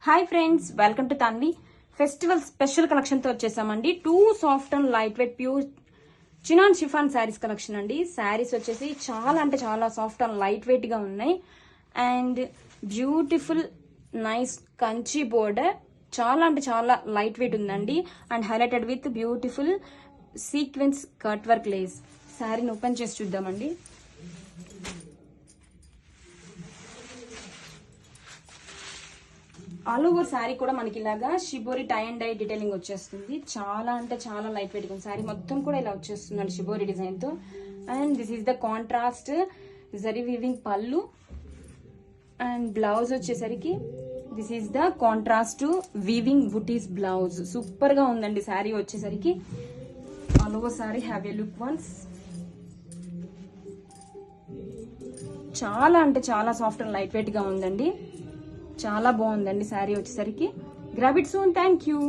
Hi friends, welcome to Tanvi. Festival special collection తో వచ్చేసామండి. 2 soft and light weight pure chinon chiffon saris collection అండి. శారీస్ వచ్చేసి చాలా అంటే చాలా సాఫ్ట్ అండ్ లైట్ వెయిట్ గా ఉన్నాయి. And beautiful nice Kanchi border, చాలా అంటే చాలా లైట్ వెయిట్ ఉందండి. And highlighted with beautiful sequence cut work lace. శారీని ఓపెన్ చేసి చూద్దామండి. ఆల్ ఓవర్ శారీ కూడా మనకి ఇలాగా shibori tie and dye detailing వచ్చేస్తుంది. చాలా అంటే చాలా లైట్ వెయిట్ ఉంది. శారీ మొత్తం కూడా ఇలా వచ్చేస్తుందండి షిబోరి డిజైన్ తో. And this is the contrast zari weaving పళ్ళు. అండ్ బ్లౌజ్ వచ్చేసరికి this is the contrast weaving buttis blouse. Super గా ఉందండి శారీ వచ్చేసరికి. All over sari have a look once. చాలా అంటే చాలా సాఫ్ట్ అండ్ లైట్ వెయిట్ గా ఉందండి. చాలా బాగుందండి శారీ వచ్చేసరికి. Grab it soon. Thank you.